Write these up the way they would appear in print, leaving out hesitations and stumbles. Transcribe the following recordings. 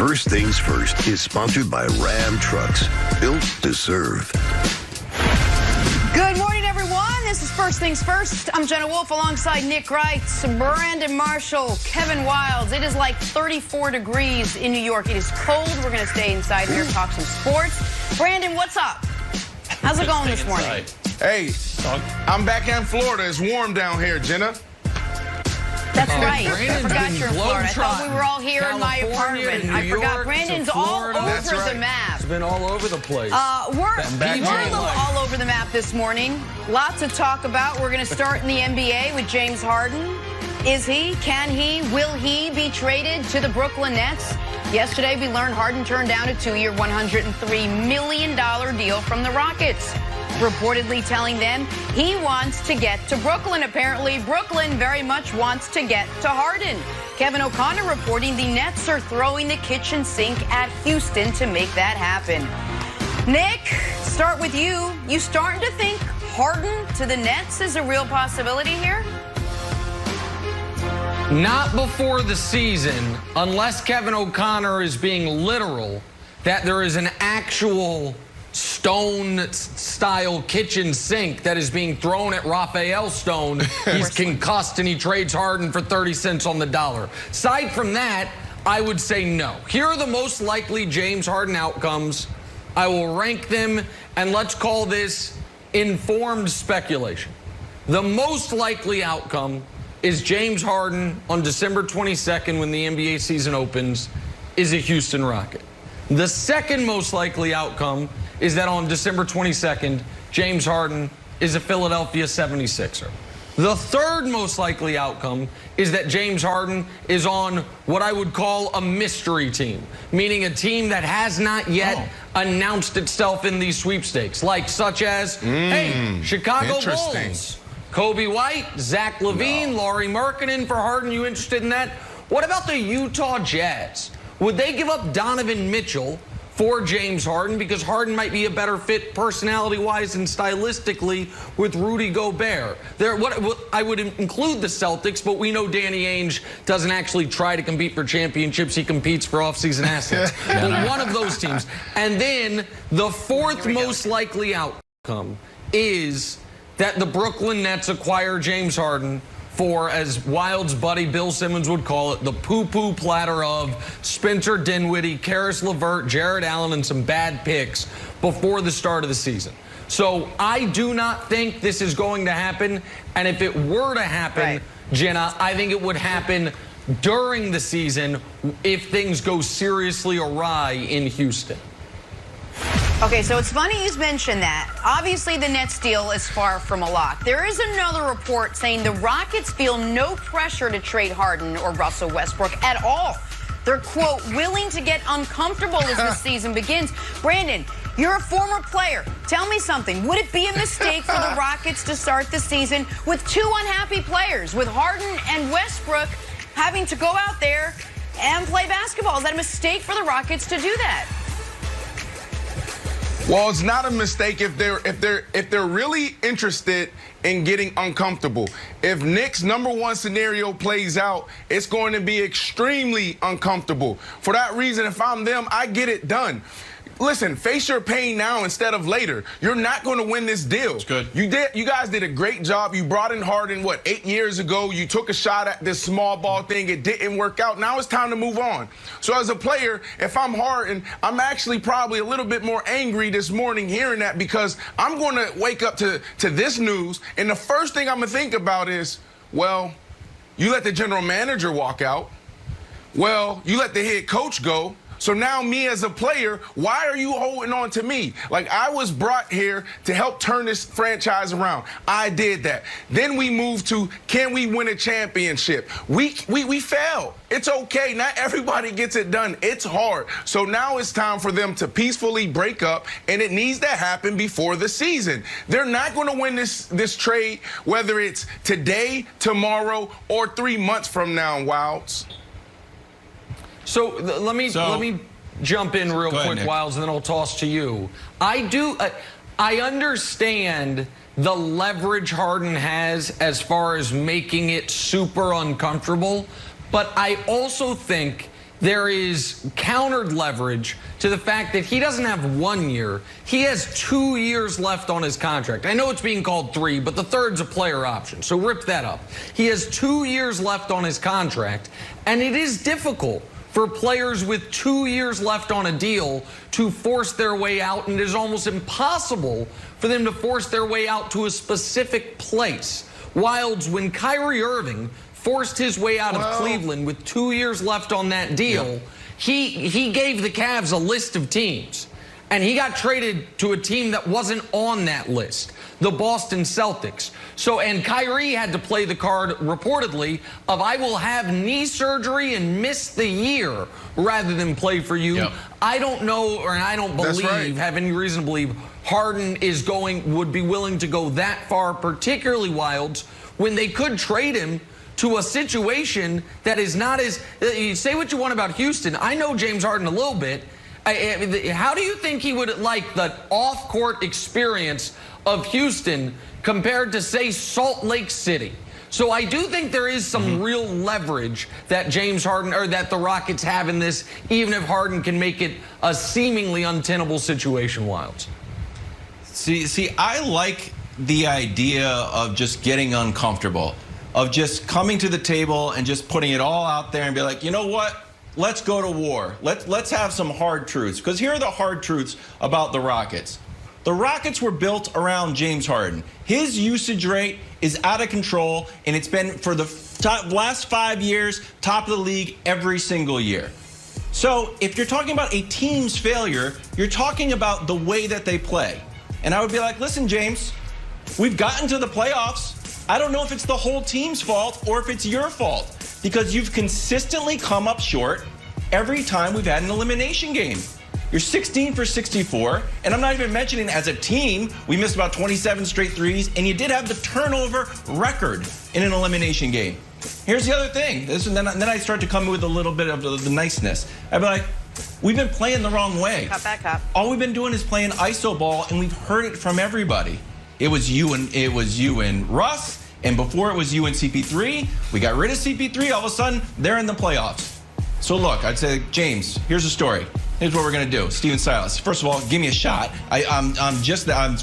First Things First is sponsored by Ram Trucks, built to serve. Good morning, everyone. This is First Things First. I'm Jenna Wolf alongside Nick Reitz, Brandon Marshall, Kevin Wilds. It is like 34 degrees in New York. It is cold. We're going to stay inside here, talk some sports. Brandon, what's up? How's it going this morning? Hey, I'm back in Florida. It's warm down here, Jenna. That's right. Brandon's I forgot been you're in Florida. I thought we were all here in my California, apartment. New I forgot York, Brandon's to all Florida. over That's right. the map. It's been all over the place. We're a BJ little Light. all over the map this morning. Lots to talk about. We're going to start in the NBA with James Harden. Is he, can he, will he be traded to the Brooklyn Nets? Yesterday, we learned Harden turned down a 2-year, $103 million deal from the Rockets, reportedly telling them he wants to get to Brooklyn. Apparently, Brooklyn very much wants to get to Harden. Kevin O'Connor reporting the Nets are throwing the kitchen sink at Houston to make that happen. Nick, start with you. You starting to think Harden to the Nets is a real possibility here? Not before the season, unless Kevin O'Connor is being literal, that there is an actual Stone-style kitchen sink that is being thrown at Raphael Stone. He's concussed and he trades Harden for 30 cents on the dollar. Aside from that, I would say no. Here are the most likely James Harden outcomes. I will rank them, and let's call this informed speculation. The most likely outcome is James Harden on December 22nd when the NBA season opens is a Houston Rocket. The second most likely outcome is that on December 22nd, James Harden is a Philadelphia 76er. The third most likely outcome is that James Harden is on what I would call a mystery team, meaning a team that has not yet announced itself in these sweepstakes, like such as, hey, Chicago Bulls, Kobe White, Zach LaVine, Lauri Markkanen for Harden. You interested in that? What about the Utah Jazz? Would they give up Donovan Mitchell for James Harden because Harden might be a better fit personality-wise and stylistically with Rudy Gobert? I would include the Celtics, but we know Danny Ainge doesn't actually try to compete for championships. He competes for offseason assets. But one of those teams. And then the fourth most likely outcome is that the Brooklyn Nets acquire James Harden for, as Wild's buddy Bill Simmons would call it, the poo-poo platter of Spencer Dinwiddie, Karis LeVert, Jared Allen, and some bad picks before the start of the season. So I do not think this is going to happen. And if it were to happen, Jenna, I think it would happen during the season if things go seriously awry in Houston. Okay, so it's funny you mentioned that. Obviously, the Nets deal is far from a lock. There is another report saying the Rockets feel no pressure to trade Harden or Russell Westbrook at all. They're, quote, willing to get uncomfortable as the season begins. Brandon, you're a former player. Tell me something. Would it be a mistake for the Rockets to start the season with two unhappy players, with Harden and Westbrook having to go out there and play basketball? Is that a mistake for the Rockets to do that? Well, it's not a mistake if they're really interested in getting uncomfortable. If Nick's #1 scenario plays out, it's going to be extremely uncomfortable. For that reason, if I'm them, I get it done. Listen, face your pain now instead of later. You're not going to win this deal. That's good. You guys did a great job. You brought in Harden, 8 years ago? You took a shot at this small ball thing. It didn't work out. Now it's time to move on. So as a player, if I'm Harden, I'm actually probably a little bit more angry this morning hearing that, because I'm going to wake up to this news, and the first thing I'm going to think about is, well, you let the general manager walk out. Well, you let the head coach go. So now me as a player, why are you holding on to me? Like, I was brought here to help turn this franchise around. I did that. Then we moved to, can we win a championship? We failed. It's okay. Not everybody gets it done. It's hard. So now it's time for them to peacefully break up, and it needs to happen before the season. They're not going to win this trade, whether it's today, tomorrow, or 3 months from now, Wilds. So let me jump in real quick, Nick. Wilds, and then I'll toss to you. I understand the leverage Harden has as far as making it super uncomfortable, but I also think there is countered leverage to the fact that he doesn't have 1 year. He has 2 years left on his contract. I know it's being called 3, but the third's a player option, so rip that up. He has 2 years left on his contract, and it is difficult for players with 2 years left on a deal to force their way out, and it is almost impossible for them to force their way out to a specific place. Wilds, when Kyrie Irving forced his way out of Cleveland with 2 years left on that deal, he gave the Cavs a list of teams, and he got traded to a team that wasn't on that list, the Boston Celtics. So, and Kyrie had to play the card, reportedly, of I will have knee surgery and miss the year rather than play for you. I don't know, or I don't believe, have any reason to believe Harden would be willing to go that far, particularly Wilds, when they could trade him to a situation that is not as, you say what you want about Houston. I know James Harden a little bit. How do you think he would like the off-court experience of Houston compared to, say, Salt Lake City? So I do think there is some real leverage that James Harden, or that the Rockets have in this, even if Harden can make it a seemingly untenable situation, Wilds. See, I like the idea of just getting uncomfortable, of just coming to the table and just putting it all out there and be like, you know what? Let's go to war. Let's have some hard truths. Because here are the hard truths about the Rockets. The Rockets were built around James Harden. His usage rate is out of control, and it's been for the last 5 years, top of the league every single year. So if you're talking about a team's failure, you're talking about the way that they play. And I would be like, listen, James, we've gotten to the playoffs. I don't know if it's the whole team's fault or if it's your fault, because you've consistently come up short every time we've had an elimination game. You're 16 for 64, and I'm not even mentioning as a team, we missed about 27 straight threes, and you did have the turnover record in an elimination game. Here's the other thing, then I start to come with a little bit of the niceness. I'd be like, we've been playing the wrong way. Cut back up. All we've been doing is playing iso ball, and we've heard it from everybody. It was you and Russ, and before it was you and CP3. We got rid of CP3. All of a sudden, they're in the playoffs. So look, I'd say, James, here's the story. Here's what we're gonna do. Steven Silas, first of all, give me a shot. I'm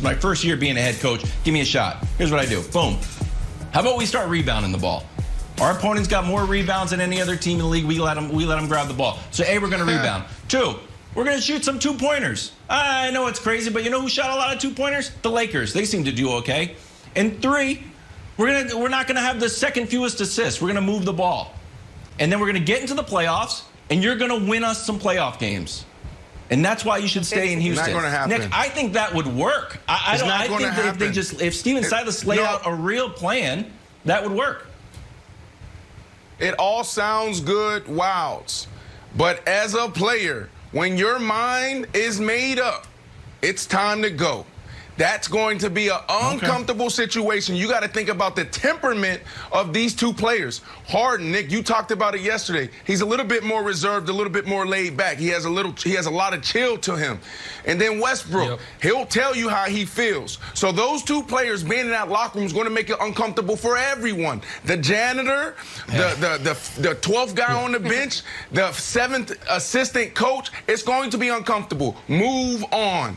my first year being a head coach. Give me a shot. Here's what I do. Boom. How about we start rebounding the ball? Our opponent's got more rebounds than any other team in the league. We let them grab the ball. So A, we're gonna rebound. 2, we're gonna shoot some 2-pointers. I know it's crazy, but you know who shot a lot of 2-pointers? The Lakers. They seem to do okay. And 3, we're not gonna have the second fewest assists. We're gonna move the ball. And then we're gonna get into the playoffs, and you're gonna win us some playoff games. And that's why you should stay in Houston. Not gonna happen. Nick, I think that would work. I think that if Steven Silas laid out a real plan, that would work. It all sounds good, Wilds. But as a player, when your mind is made up, it's time to go. That's going to be an uncomfortable situation. You got to think about the temperament of these two players. Harden, Nick, you talked about it yesterday. He's a little bit more reserved, a little bit more laid back. He has a lot of chill to him. And then Westbrook, he'll tell you how he feels. So those two players being in that locker room is going to make it uncomfortable for everyone. The janitor, the 12th guy on the bench, the 7th assistant coach. It's going to be uncomfortable. Move on.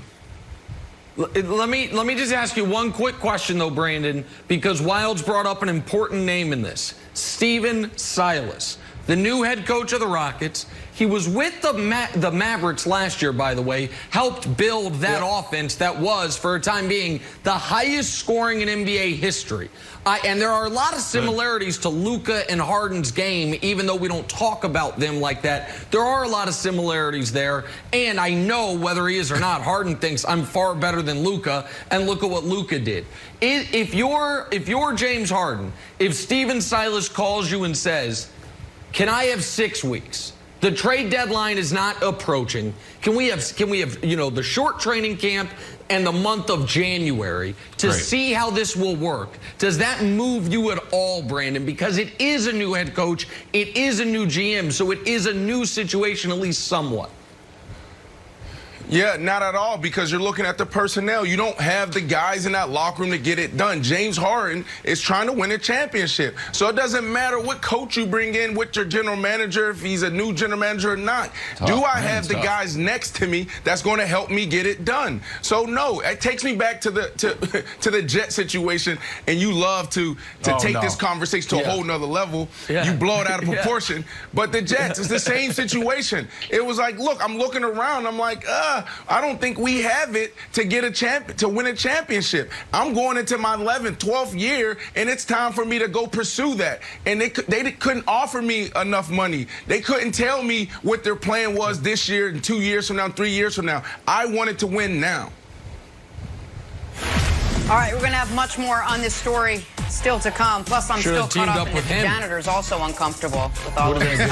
Let me just ask you one quick question, though, Brandon, because Wilds brought up an important name in this. Steven Silas, the new head coach of the Rockets. He was with the Mavericks last year, by the way, helped build that offense that was, for a time being, the highest scoring in NBA history. And there are a lot of similarities to Luka and Harden's game, even though we don't talk about them like that. There are a lot of similarities there. And I know, whether he is or not, Harden thinks I'm far better than Luka, and look at what Luka did. If you're James Harden, if Steven Silas calls you and says, can I have 6 weeks? The trade deadline is not approaching. Can we have the short training camp and the month of January to see how this will work? Does that move you at all, Brandon? Because it is a new head coach, it is a new GM, so it is a new situation, at least somewhat. Yeah, not at all, because you're looking at the personnel. You don't have the guys in that locker room to get it done. James Harden is trying to win a championship. So it doesn't matter what coach you bring in, with your general manager, if he's a new general manager or not. Do I have the guys next to me that's going to help me get it done? So no, it takes me back to the to the Jet situation, and you love to take this conversation to a whole nother level. You blow it out of proportion. But the Jets, it's the same situation. It was like, look, I'm looking around, I'm like, I don't think we have it to get to win a championship. I'm going into my 11th, 12th year, and it's time for me to go pursue that. And they couldn't offer me enough money. They couldn't tell me what their plan was this year, and 2 years from now, 3 years from now. I wanted to win now. All right, we're going to have much more on this story still to come. Plus, I'm still caught up in it. The janitor's also uncomfortable with all of this.